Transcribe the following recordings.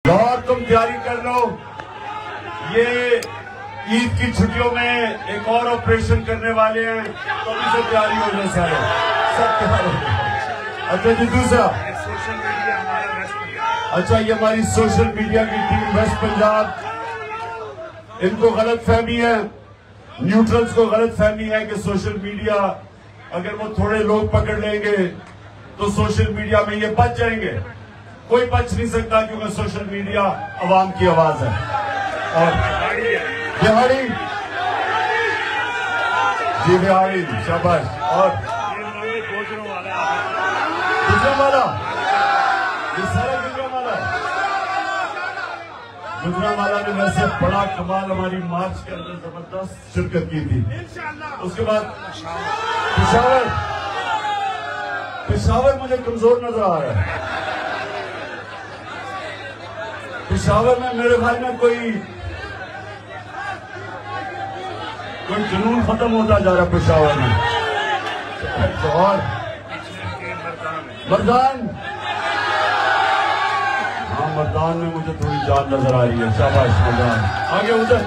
बहुत तुम तैयारी कर लो। ये ईद की छुट्टियों में एक और ऑपरेशन करने वाले हैं, तो अभी से तैयारी हो जाए सारे, सब तैयार हो जाए। अच्छा जी, दूसरा सोशल मीडिया हमारा वेस्ट पंजाब। अच्छा, ये हमारी सोशल मीडिया की टीम वेस्ट पंजाब, इनको गलत फहमी है, न्यूट्रल्स को गलत फहमी है कि सोशल मीडिया अगर वो थोड़े लोग पकड़ लेंगे तो सोशल मीडिया में ये बच जाएंगे। कोई बच नहीं सकता, क्योंकि सोशल मीडिया अवाम की आवाज है। और बिहारी जी, बिहारी शाबाश। और गुजरावाला, ये सारा गुजरावाला, गुजरावाला ने वैसे बड़ा कमाल हमारी मार्च के अंदर जबरदस्त शिरकत की थी। उसके बाद पेशावर मुझे कमजोर नजर आ रहा है। पेशावर में मेरे भाई में कोई जुनून खत्म होता जा रहा है पेशावर में। और मर्दान, हाँ मर्दान में मुझे थोड़ी जान नजर आ रही है। शाबाश मर्दान। आगे उधर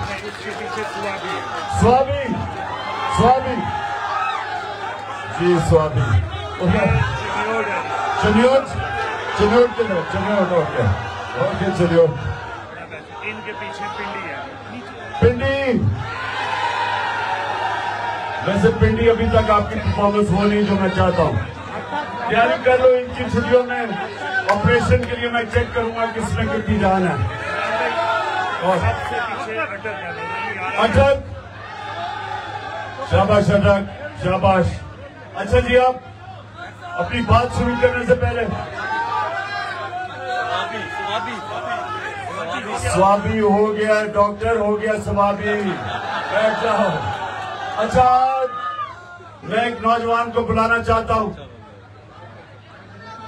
स्वाबी, स्वाबी जी, स्वाबी चनियोट, चनियोट के तरफ, चनियोट ओके चनियोट। इनके पीछे पिंडी है, पिंडी। वैसे पिंडी अभी तक आपकी परफॉर्मेंस हो नहीं जो मैं चाहता हूँ। तैयारी कर लो, इनकी छुट्टियों में ऑपरेशन के लिए मैं चेक करूंगा किसमें कितनी जान है। और सबसे पीछे अटक, शाबाश अटक, शाबाश। अच्छा जी, आप अपनी बात शुरू करने से पहले स्वाबी हो गया, डॉक्टर हो गया, स्वाबी बैठ जाओ। अच्छा, मैं एक नौजवान को बुलाना चाहता हूं,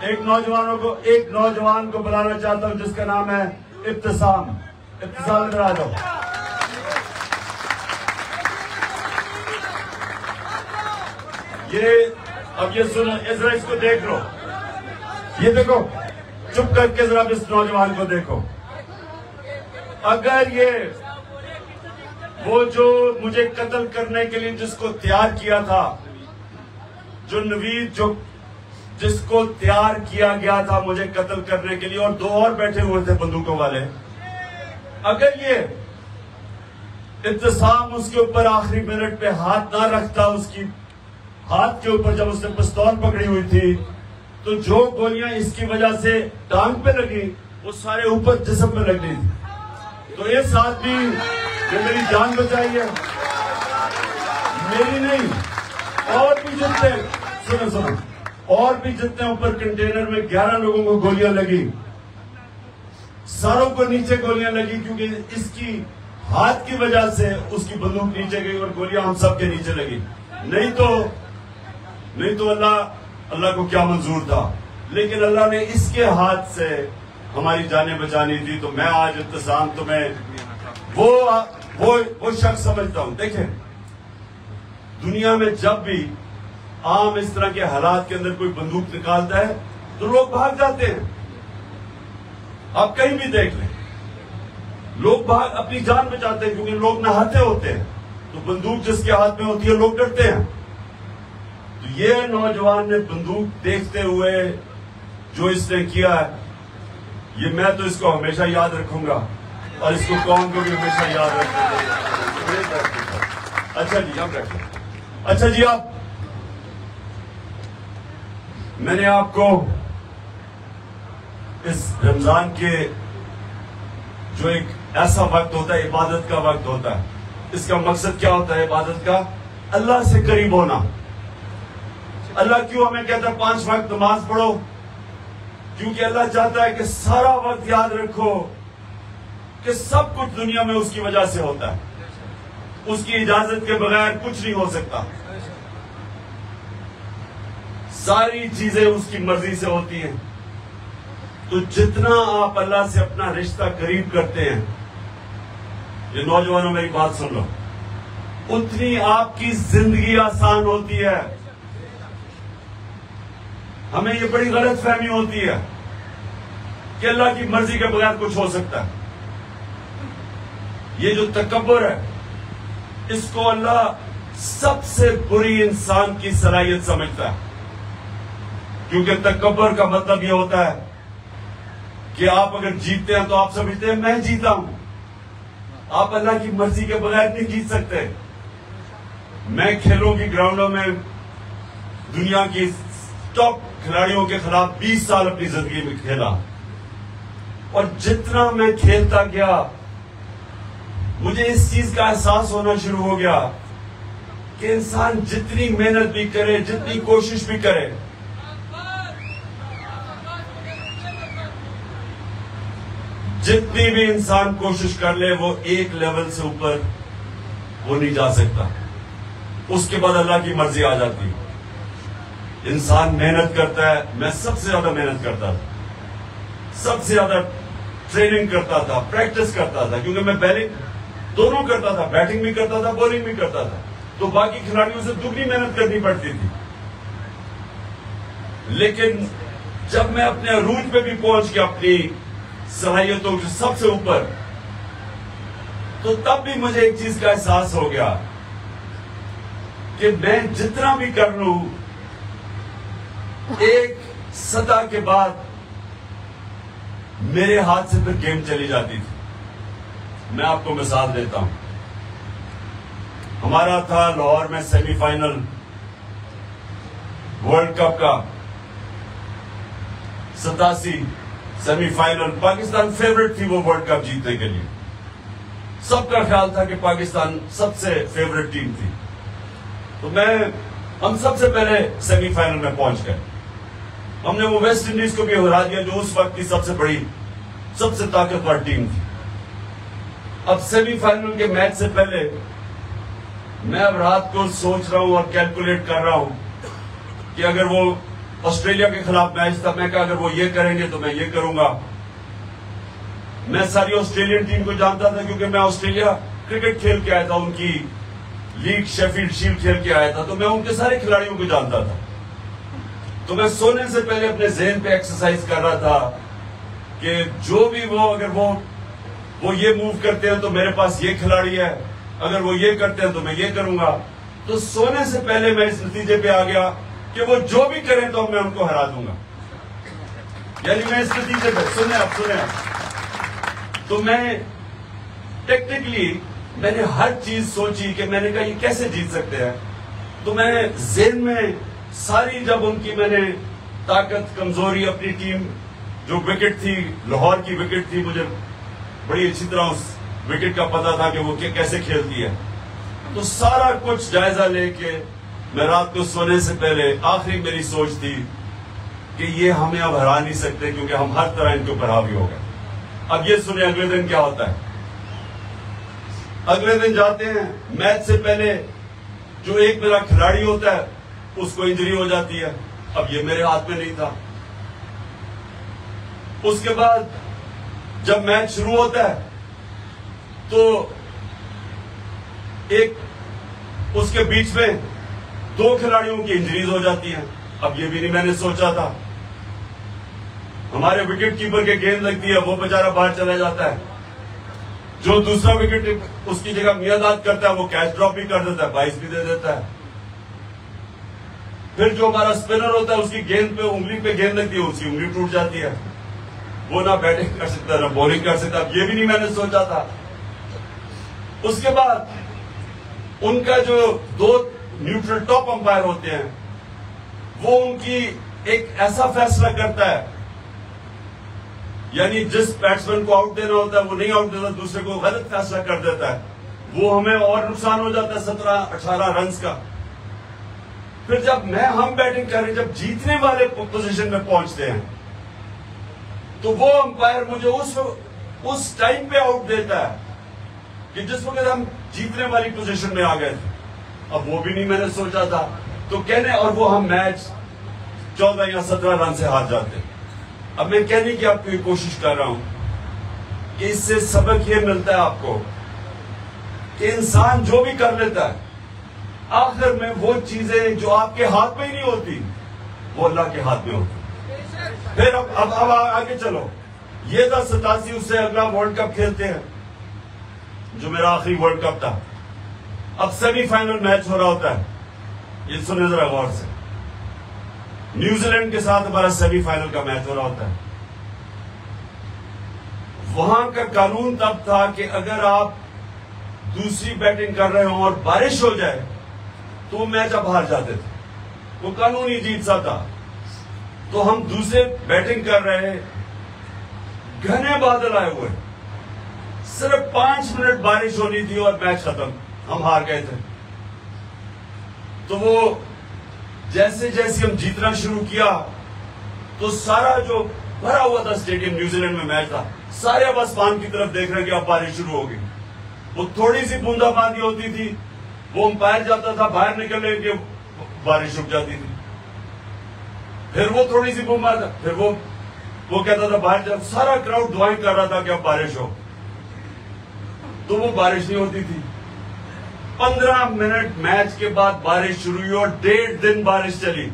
एक नौजवान को बुलाना चाहता हूं जिसका नाम है इब्तिसाम। इब्तिसाम इधर आ जाओ। अब ये सुनो, जरा इसको देख लो, ये देखो, चुप करके जरा इस नौजवान को देखो। अगर ये वो जो मुझे कत्ल करने के लिए जिसको तैयार किया था, जो नवीद, जो जिसको तैयार किया गया था मुझे कत्ल करने के लिए, और दो और बैठे हुए थे बंदूकों वाले, अगर ये इब्तिसाम उसके ऊपर आखिरी मिनट पे हाथ ना रखता, उसकी हाथ के ऊपर जब उसने पिस्तौल पकड़ी हुई थी, तो जो गोलियां इसकी वजह से टांग पे लगी वो सारे ऊपर जिस्म पे लग गई थी। तो इस आदमी ने मेरी जान बचाई है, मेरी नहीं, और भी जितने, सुनो, और भी जितने ऊपर कंटेनर में 11 लोगों को गोलियां लगी, सारों को नीचे गोलियां लगी, क्योंकि इसकी हाथ की वजह से उसकी बंदूक नीचे गई और गोलियां हम सब के नीचे लगी। नहीं तो अल्लाह को क्या मंजूर था, लेकिन अल्लाह ने इसके हाथ से हमारी जानें बचानी थी। तो मैं आज इब्तिसाम तुम्हें वो शख्स समझता हूं। देखें, दुनिया में जब भी आम इस तरह के हालात के अंदर कोई बंदूक निकालता है तो लोग भाग जाते हैं। आप कहीं भी देख लें, लोग भाग अपनी जान बचाते हैं, क्योंकि लोग नहाते होते हैं, तो बंदूक जिसके हाथ में होती है लोग डरते हैं। तो ये नौजवान ने बंदूक देखते हुए जो इसने किया है, ये मैं तो इसको हमेशा याद रखूंगा और इसको कौम को भी हमेशा याद रखूंगा। अच्छा जी, आप रखें। अच्छा जी, मैंने आपको इस रमजान के जो एक ऐसा वक्त होता है, इबादत का वक्त होता है, इसका मकसद क्या होता है इबादत का? अल्लाह से करीब होना। अल्लाह क्यों हमें कहता है 5 वक्त नमाज पढ़ो? क्योंकि अल्लाह चाहता है कि सारा वक्त याद रखो कि सब कुछ दुनिया में उसकी वजह से होता है, उसकी इजाजत के बगैर कुछ नहीं हो सकता, सारी चीजें उसकी मर्जी से होती हैं। तो जितना आप अल्लाह से अपना रिश्ता करीब करते हैं, ये नौजवानों मेरी बात सुन लो, उतनी आपकी जिंदगी आसान होती है। हमें ये बड़ी गलत फहमी होती है कि अल्लाह की मर्जी के बगैर कुछ हो सकता है। ये जो तकब्बुर है, इसको अल्लाह सबसे बुरी इंसान की सलाहियत समझता है, क्योंकि तकब्बुर का मतलब यह होता है कि आप अगर जीतते हैं तो आप समझते हैं मैं जीता हूं। आप अल्लाह की मर्जी के बगैर नहीं जीत सकते। मैं खेलों की ग्राउंडों में दुनिया की टॉप खिलाड़ियों के खिलाफ 20 साल अपनी जिंदगी में खेला, और जितना मैं खेलता गया मुझे इस चीज का एहसास होना शुरू हो गया कि इंसान जितनी मेहनत भी करे, जितनी कोशिश भी करे, जितनी भी इंसान कोशिश कर ले, वो एक लेवल से ऊपर वो नहीं जा सकता। उसके बाद अल्लाह की मर्जी आ जाती है। इंसान मेहनत करता है। मैं सबसे ज्यादा मेहनत करता था, सबसे ज्यादा ट्रेनिंग करता था, प्रैक्टिस करता था, क्योंकि मैं बैटिंग दोनों करता था, बैटिंग भी करता था, बॉलिंग भी करता था, तो बाकी खिलाड़ियों से दुगनी मेहनत करनी पड़ती थी। लेकिन जब मैं अपने अरूज पे भी पहुंच गया, अपनी सलाहियतों के सबसे ऊपर, तो तब भी मुझे एक चीज का एहसास हो गया कि मैं जितना भी कर लूं, एक सतह के बाद मेरे हाथ से फिर गेम चली जाती थी। मैं आपको मिसाल देता हूं। हमारा था लाहौर में सेमीफाइनल वर्ल्ड कप का, 87 सेमीफाइनल। पाकिस्तान फेवरेट थी वो वर्ल्ड कप जीतने के लिए। सबका ख्याल था कि पाकिस्तान सबसे फेवरेट टीम थी। तो हम सबसे पहले सेमीफाइनल में पहुंच गए। हमने वो वेस्ट इंडीज को भी हरा दिया, जो उस वक्त की सबसे बड़ी, सबसे ताकतवर टीम थी। अब सेमीफाइनल के मैच से पहले मैं अब रात को सोच रहा हूं और कैलकुलेट कर रहा हूं कि अगर वो ऑस्ट्रेलिया के खिलाफ मैच था, मैं कहा अगर वो ये करेंगे तो मैं ये करूंगा। मैं सारी ऑस्ट्रेलियन टीम को जानता था, क्योंकि मैं ऑस्ट्रेलिया क्रिकेट खेल के आया था, उनकी लीग शेफील्ड शील्ड खेल के आया था, तो मैं उनके सारे खिलाड़ियों को जानता था। तो मैं सोने से पहले अपने ज़हन पे एक्सरसाइज कर रहा था कि जो भी वो, अगर वो ये मूव करते हैं तो मेरे पास ये खिलाड़ी है, अगर वो ये करते हैं तो मैं ये करूंगा। तो सोने से पहले मैं इस नतीजे पे आ गया कि वो जो भी करें तो मैं उनको हरा दूंगा। यानी मैं इस नतीजे पे, सुने आप, तो मैं टेक्निकली मैंने हर चीज सोची कि मैंने कहा ये कैसे जीत सकते हैं। तो मैं ज़हन में सारी, जब उनकी मैंने ताकत, कमजोरी, अपनी टीम जो विकेट थी, लाहौर की विकेट थी, मुझे बड़ी अच्छी तरह उस विकेट का पता था कि वो कैसे खेलती है। तो सारा कुछ जायजा लेके मैं रात को सोने से पहले, आखिरी मेरी सोच थी कि ये हमें अब हरा नहीं सकते, क्योंकि हम हर तरह इनके ऊपर हावी हो गए। अब ये सुने अगले दिन क्या होता है। अगले दिन जाते हैं, मैच से पहले जो एक मेरा खिलाड़ी होता है उसको इंजरी हो जाती है। अब ये मेरे हाथ में नहीं था। उसके बाद जब मैच शुरू होता है तो एक उसके बीच में 2 खिलाड़ियों की इंजरीज हो जाती हैं। अब ये भी नहीं मैंने सोचा था। हमारे विकेट कीपर के गेंद लगती है, वो बेचारा बाहर चला जाता है। जो दूसरा विकेट उसकी जगह मियादाद करता है, वो कैच ड्रॉप भी कर देता है, 22 भी दे देता है। फिर जो हमारा स्पिनर होता है, उसकी गेंद पे, उंगली पे गेंद लगती है, उसकी उंगली टूट जाती है, वो ना बैटिंग कर सकता ना बॉलिंग कर सकता। अब ये भी नहीं मैंने सोचा था। उसके बाद उनका जो 2 न्यूट्रल टॉप अंपायर होते हैं, वो उनकी एक ऐसा फैसला करता है, यानी जिस बैट्समैन को आउट देना होता है वो नहीं आउट देता, दूसरे को गलत फैसला कर देता है, वो हमें और नुकसान हो जाता है 17-18 रन का। फिर जब हम बैटिंग कर रहे हैं, जब जीतने वाले पोजीशन में पहुंचते हैं, तो वो अंपायर मुझे उस टाइम पे आउट देता है कि जिस वक्त हम जीतने वाली पोजीशन में आ गए थे। अब वो भी नहीं मैंने सोचा था। तो कहने, और वो हम मैच 14 या 17 रन से हार जाते। अब मैं कहने की आपको कोशिश कर रहा हूं कि इससे सबक ये मिलता है आपको कि इंसान जो भी कर लेता है, आखिर में वो चीजें जो आपके हाथ में ही नहीं होती, वो अल्लाह के हाथ में होती। फिर अब आगे चलो। ये था 87, उससे अगला वर्ल्ड कप खेलते हैं, जो मेरा आखिरी वर्ल्ड कप था। अब सेमीफाइनल मैच हो रहा होता है, ये सुने जरा गौर से, न्यूजीलैंड के साथ हमारा सेमीफाइनल का मैच हो रहा होता है। वहां का कानून तब था कि अगर आप दूसरी बैटिंग कर रहे हो और बारिश हो जाए तो वो मैच आप हार जाते थे, वो कानूनी जीत सा था। तो हम दूसरे बैटिंग कर रहे, घने बादल आए हुए, सिर्फ 5 मिनट बारिश होनी थी और मैच खत्म, हम हार गए थे। तो वो जैसे जैसे हम जीतना शुरू किया तो सारा जो भरा हुआ था स्टेडियम, न्यूजीलैंड में मैच था, सारे अब आसमान की तरफ देख रहे हैं कि अब बारिश शुरू होगी। वो थोड़ी सी बूंदाबांदी होती थी, वो अंपायर जाता था बाहर निकलने के, बारिश रुक जाती थी। फिर वो थोड़ी सी बूंदाबांदी, फिर वो कहता था बाहर जा, सारा क्राउड दुआएं कर रहा था कि अब बारिश हो, तो वो बारिश नहीं होती थी। 15 मिनट मैच के बाद बारिश शुरू हुई और 1.5 दिन बारिश चली।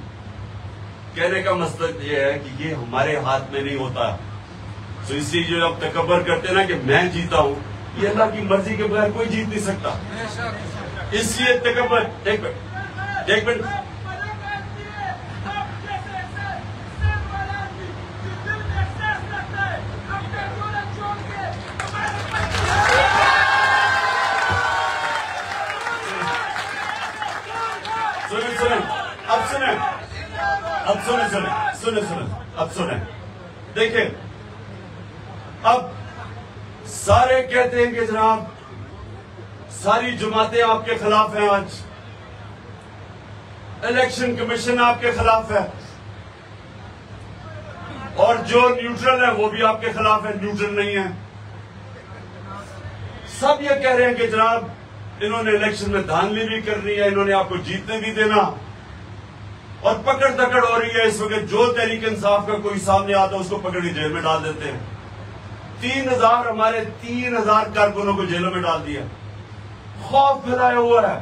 कहने का मतलब ये है कि ये हमारे हाथ में नहीं होता। तो इसलिए जो आप तकब्बर करते ना कि मैं जीता हूं, ये अल्लाह की मर्जी के बगैर कोई जीत नहीं सकता। इसलिए तकब्बर, एक मिनट अब सुने। देखिए, अब सारे कहते हैं कि जनाब सारी जमातें आपके खिलाफ हैं, आज इलेक्शन कमीशन आपके खिलाफ है, और जो न्यूट्रल है वो भी आपके खिलाफ है, न्यूट्रल नहीं है। सब ये कह रहे हैं कि जनाब इन्होंने इलेक्शन में धांधली भी करनी है, इन्होंने आपको जीतने भी देना, और पकड़ दकड़ हो रही है इस वक्त। जो तहरीक इंसाफ का कोई सामने आता है उसको पकड़ के जेल में डाल देते हैं। 3000 हमारे 3000 कारकुनों को जेलों में डाल दिया। खौफ फैलाया हुआ है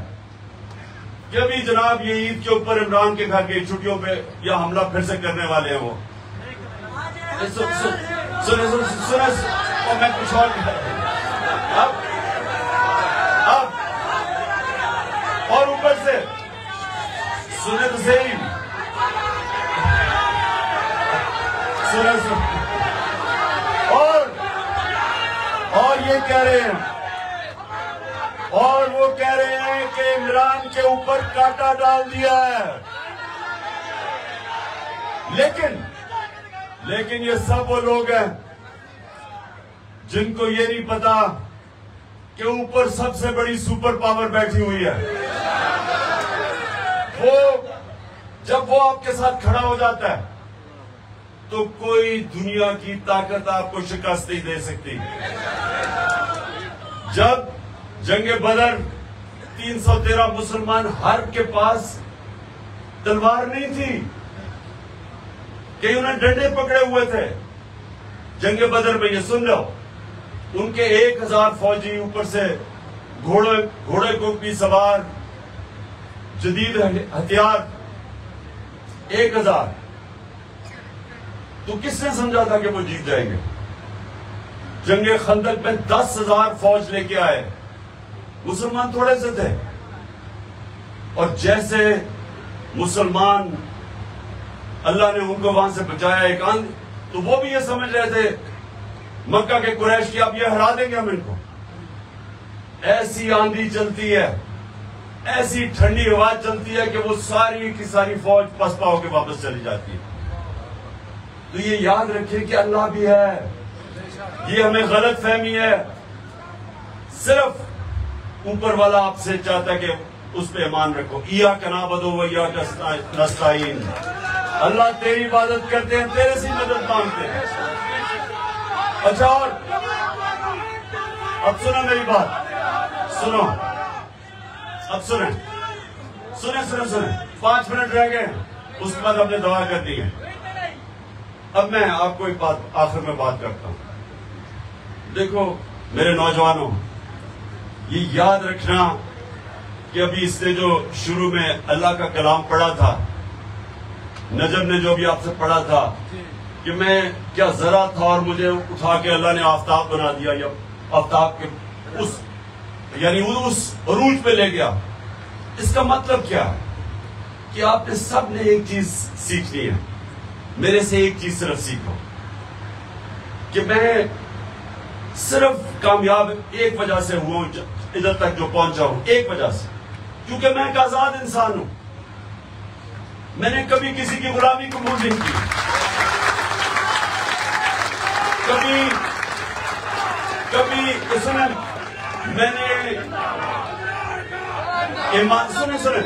कि अभी जनाब ये ईद के ऊपर इमरान के घर की छुट्टियों पे या हमला फिर से करने वाले हैं। वो सुने और मैं कुछ और अब और ऊपर से सुने तो सही, सुने और ये कह रहे हैं, और वो कह रहे हैं कि इमरान के ऊपर कांटा डाल दिया है। लेकिन ये सब वो लोग हैं जिनको ये नहीं पता कि ऊपर सबसे बड़ी सुपर पावर बैठी हुई है। जब वो आपके साथ खड़ा हो जाता है तो कोई दुनिया की ताकत आपको शिकस्त नहीं दे सकती। जब जंगे बदर 313 मुसलमान, हर के पास तलवार नहीं थी, कई उन्हें डंडे पकड़े हुए थे। जंगे बदर में ये सुन लो, उनके 1000 फौजी, ऊपर से घोड़े को भी सवार, जदीद हथियार 1000। तो किसने समझा था कि वो जीत जाएंगे? जंगे खंदक में 10,000 फौज लेके आए, मुसलमान थोड़े से थे, और जैसे मुसलमान अल्लाह ने उनको वहां से बचाया एक आंधी, तो वो भी ये समझ रहे थे मक्का के कुरैश की, अब ये हरा देंगे हम इनको। ऐसी आंधी चलती है, ऐसी ठंडी हवा चलती है कि वो सारी की सारी फौज पसपा होकर वापस चली जाती है। तो ये याद रखिए कि अल्लाह भी है, ये हमें गलत फहमी है। सिर्फ ऊपर वाला आपसे चाहता है कि उस पर ईमान रखो। इया कनाबदो व इया नस्ताईन, अल्लाह तेरी इबादत करते हैं, तेरे से मदद मांगते हैं। अच्छा, और अब सुनो मेरी बात, सुनो, अब सुने 5 मिनट रह गए, उसके बाद हमने दवा कर दी है। अब मैं आपको एक बात आखिर में बात करता हूं। देखो मेरे नौजवानों, ये याद रखना कि अभी इसने जो शुरू में अल्लाह का कलाम पढ़ा था, नजम ने जो भी आपसे पढ़ा था कि मैं क्या जरा था और मुझे उठा के अल्लाह ने आफ्ताब बना दिया, या आफ्ताब के उस यानी उस अरूज पे ले गया। इसका मतलब क्या है कि आपने सब ने एक चीज सीखनी है। मेरे से एक चीज सिर्फ सीखो कि मैं सिर्फ कामयाब एक वजह से हुआ हूं, इधर तक जो पहुंचा हूं, एक वजह से, क्योंकि मैं एक आजाद इंसान हूं। मैंने कभी किसी की गुलामी कबूल नहीं की, कभी सुने, मैंने सुने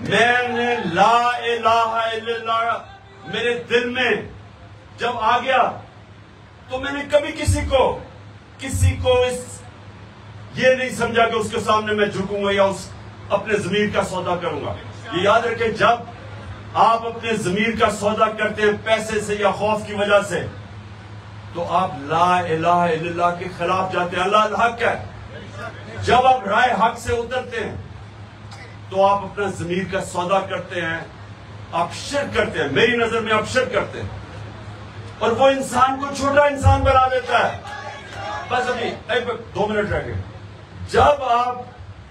मैंने ला इलाहा इल्लल्लाह मेरे दिल में जब आ गया तो मैंने कभी किसी को ये नहीं समझा कि उसके सामने मैं झुकूंगा या उस अपने जमीर का सौदा करूंगा। ये याद रखें, जब आप अपने जमीर का सौदा करते हैं पैसे से या खौफ की वजह से, तो आप ला इलाहा इल्लल्लाह के खिलाफ जाते हैं। अल्लाह हक है। जब आप राय हक से उतरते हैं तो आप अपना जमीर का सौदा करते हैं, आप शिर्क करते हैं। मेरी नजर में आप शिर्क करते हैं और वो इंसान को छोटा इंसान बना देता है। बस अभी 2 मिनट रह गए। जब आप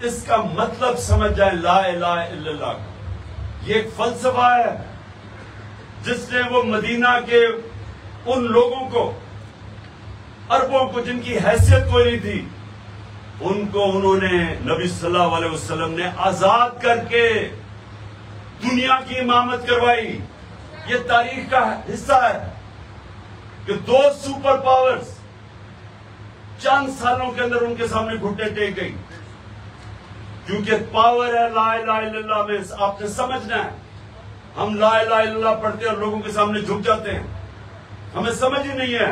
इसका मतलब समझ जाए ला इलाहा इल्लल्लाह, ये एक फलसफा है जिसने वो मदीना के उन लोगों को, अरबों को जिनकी हैसियत कोई नहीं थी, उनको उन्होंने नबी सल्लल्लाहु अलैहि वसल्लम ने आजाद करके दुनिया की इमामत करवाई। ये तारीख का हिस्सा है कि 2 सुपर पावर्स चंद सालों के अंदर उनके सामने घुटने टेक गई, क्योंकि पावर है ला इलाहा इल्लल्लाह में। आपने समझना है, हम ला इलाहा इल्लल्लाह पढ़ते हैं और लोगों के सामने झुक जाते हैं। हमें समझ ही नहीं है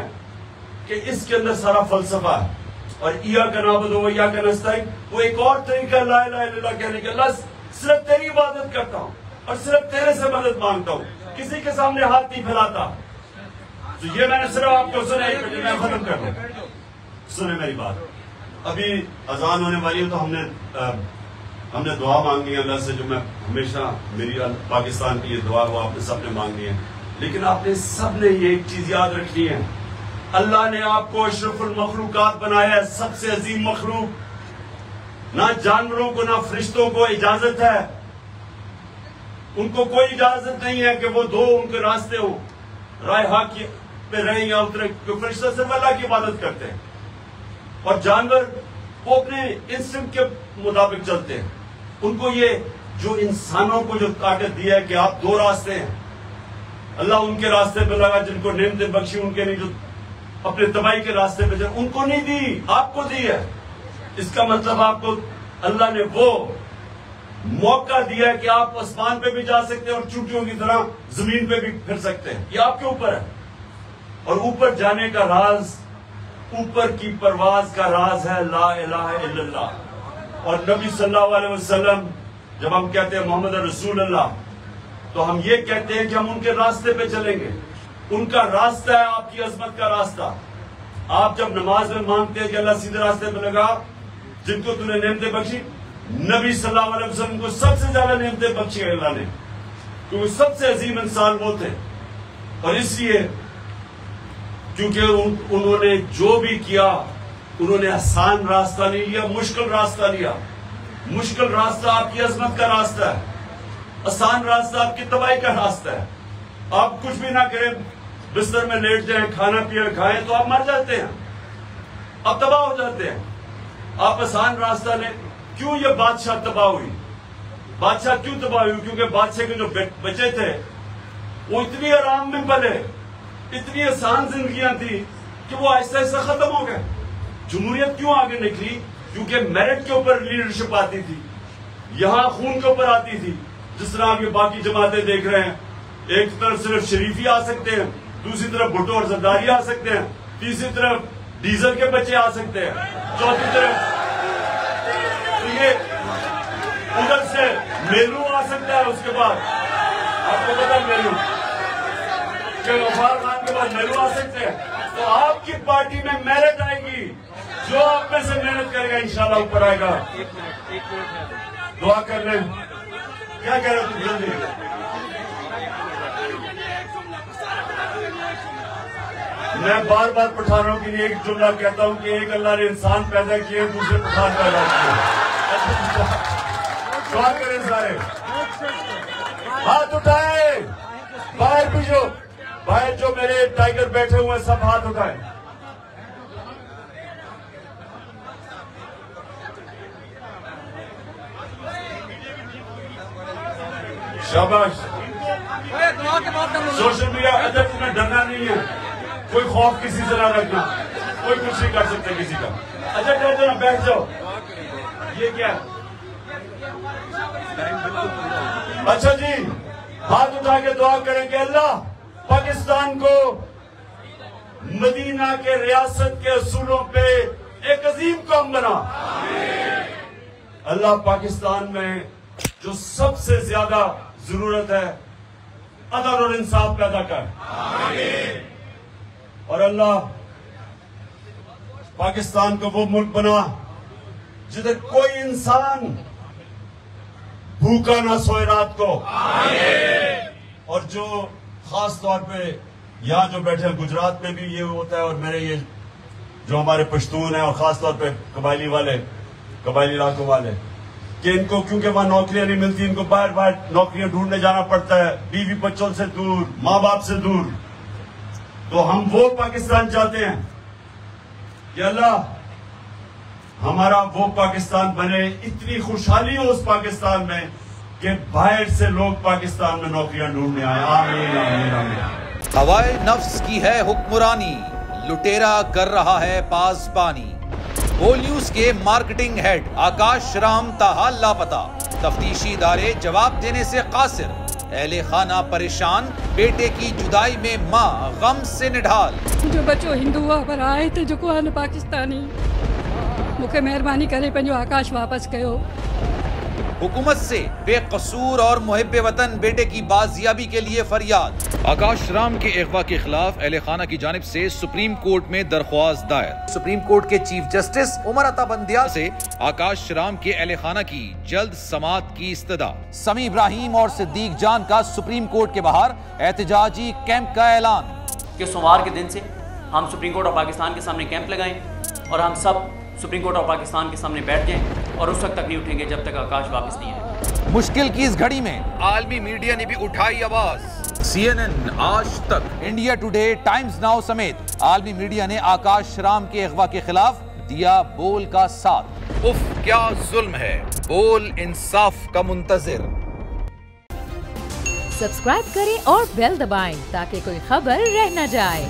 कि इसके अंदर सारा फलसफा है। और इया का नाबुद हो या का नस्तईन, वो एक और तरीका है ला इलाहा इल्लल्लाह कहने के। अल्लाह सिर्फ तेरी इबादत करता हूं और सिर्फ तेरे से मदद मांगता हूं, किसी के सामने हाथ नहीं फैलाता। तो ये मैंने सिर्फ आपको सुना, मैं खत्म कर दूं। सुने मेरी बात, अभी अजान होने वाली है तो हमने दुआ मांगी है अल्लाह से, जो मैं हमेशा मेरी पाकिस्तान की ये दुआ वो आपने सबने मांगनी है। लेकिन आपने सबने ये एक चीज याद रखनी है, अल्लाह ने आपको अशरफुल मखलूकात बनाया है, सबसे अजीम मखलूक। ना जानवरों को ना फरिश्तों को इजाजत है, उनको कोई इजाजत नहीं है कि वो उनके रास्ते हो राय हक पे रहे या उतरे। फरिश्ते सिर्फ अल्लाह की इबादत करते हैं और जानवर वो अपने इंस्टिंक्ट के मुताबिक चलते हैं। उनको ये जो इंसानों को जो ताकत दी है कि आप 2 रास्ते हैं, अल्लाह उनके रास्ते पे लगा जिनको नेमतें बख्शी, उनके नहीं जो अपने तबाही के रास्ते पे चल, उनको नहीं दी, आपको दी है। इसका मतलब आपको अल्लाह ने वो मौका दिया है कि आप आसमान पे भी जा सकते हैं और चूंटियों की तरह जमीन पे भी फिर सकते हैं। ये आपके ऊपर है। और ऊपर जाने का राज, ऊपर की परवाज का राज है ला इलाहा इल्लल्लाह। और नबी सल्लल्लाहु अलैहि वसल्लम, जब हम कहते हैं मोहम्मद रसूल अल्लाह, तो हम ये कहते हैं कि हम उनके रास्ते पे चलेंगे। उनका रास्ता है आपकी अजमत का रास्ता। आप जब नमाज में मांगते हैं कि अल्लाह सीधे रास्ते पे लगा, जिनको तूने नेमतें बख्शी, नबी सल्लल्लाहु अलैहि वसल्लम को सबसे ज्यादा नेमतें बख्शी अल्लाह ने, क्योंकि सबसे अजीम इंसान वो थे। और इसलिए क्योंकि उन्होंने जो भी किया, उन्होंने आसान रास्ता नहीं लिया, मुश्किल रास्ता लिया। मुश्किल रास्ता आपकी अजमत का रास्ता है, आसान रास्ता आपकी तबाही का रास्ता है। आप कुछ भी ना करें, बिस्तर में लेट जाएं, खाना पिया खाएं, तो आप मर जाते हैं, आप तबाह हो जाते हैं। आप आसान रास्ता लें। क्यों ये बादशाह तबाह हुई? बादशाह क्यों तबाह हुई? क्योंकि बादशाह के जो बच्चे थे वो इतनी आराम में पले, इतनी आसान जिंदगियां थी कि वो आहिस्ता आहिस्ता खत्म हो गए। जमहूरियत क्यों आगे निकली? क्योंकि मेरिट के ऊपर लीडरशिप आती थी, यहां खून के ऊपर आती थी। जिस तरह आप ये बाकी जमातें देख रहे हैं, एक तरफ सिर्फ शरीफी आ सकते हैं, दूसरी तरफ भुट्टो और जरदारी आ सकते हैं, तीसरी तरफ डीजल के बच्चे आ सकते हैं, चौथी तरफ तो ये उधर से मेलू आ सकता है। उसके बाद आपको पता मेलू कि गफार खान के बाद मेलू आ सकते हैं। तो आपकी पार्टी में मेरिट आएगी, जो आप में से मेहनत करेगा इंशाल्लाह ऊपर आएगा। दुआ कर लें। क्या कह रहे हो तुम? जल्दी मैं बार बार पठानों के लिए एक जुमला कहता हूं कि एक अल्लाह ने इंसान पैदा किए, दूसरे पठान पैदा किए। दुआ करें सारे, हाथ उठाए, बाहर भी जो बाहर जो मेरे टाइगर बैठे हुए हैं सब हाथ उठाए। शाबाश। सोशल मीडिया अदर तुम्हें डरना नहीं है, कोई खौफ किसी से ना रखना, कोई कुछ नहीं कर सकता किसी का। अच्छा डर जाओ, बैठ जाओ। ये क्या? अच्छा जी, हाथ उठा के दुआ करेंगे, अल्लाह पाकिस्तान को मदीना के रियासत के असूलों पे एक अजीम कौम बना। अल्लाह पाकिस्तान में जो सबसे ज्यादा जरूरत है अदल और इंसाफ पैदा कर, और अल्लाह पाकिस्तान को वो मुल्क बना जिधर कोई इंसान भूखा ना सोए रात को। और जो खास तौर पे यहाँ जो बैठे हैं गुजरात में भी ये होता है, और मेरे ये जो हमारे पश्तून हैं और खास तौर पे कबायली वाले, कबायली इलाकों वाले, कि इनको क्योंकि वहां नौकरियां नहीं मिलती, इनको बाहर बाहर नौकरियां ढूंढने जाना पड़ता है, बीवी बच्चों से दूर, माँ बाप से दूर। तो हम वो पाकिस्तान चाहते हैं कि अल्लाह हमारा वो पाकिस्तान बने, इतनी खुशहाली हो उस पाकिस्तान में कि बाहर से लोग पाकिस्तान में नौकरियां ढूंढने आए। आमीन आमीन आमीन। हवाए नफ्स की है हुक्मरानी, लुटेरा कर रहा है पासबानी। बोल न्यूज के मार्केटिंग हेड आकाश राम ताहा लापता, तफ्तीशी इदारे जवाब देने से कासिर, अहले खाना परेशान, बेटे की जुदाई में माँ गम से निढाल। जो बच्चो हिंदू पर आए थे जो को पाकिस्तानी, मुझे मेहरबानी करे पंहिंजो आकाश वापस कयो। हुकूमत से बेकसूर और मुहिब्बे वतन बेटे की बाजियाबी के लिए फरियाद। आकाश राम के अगवा के खिलाफ अहले खाना की जानिब से सुप्रीम कोर्ट में दरख्वास्त दायर। सुप्रीम कोर्ट के चीफ जस्टिस उमर अता बंदियाल से आकाश राम के अहले खाना की जल्द समाअत की इस्तदा। समी इब्राहिम और सिद्दीक जान का सुप्रीम कोर्ट के बाहर एहतजाजी कैंप का ऐलान कि सोमवार के दिन से हम सुप्रीम कोर्ट ऑफ पाकिस्तान के सामने कैंप लगाएं और हम सब सुप्रीम कोर्ट ऑफ पाकिस्तान के सामने बैठ जाएं और उस वक्त तक नहीं उठेंगे जब तक आकाश वापस नहीं आए। मुश्किल की इस घड़ी में आलमी मीडिया ने भी उठाई आवाज। CNN, आज तक, इंडिया टुडे, टाइम्स नाउ समेत आलमी मीडिया ने आकाश राम के अगवा के खिलाफ दिया बोल का साथ। उफ क्या जुल्म है, बोल इंसाफ का मुंतजिर। सब्सक्राइब करें और बेल दबाएं ताकि कोई खबर रह न जाए।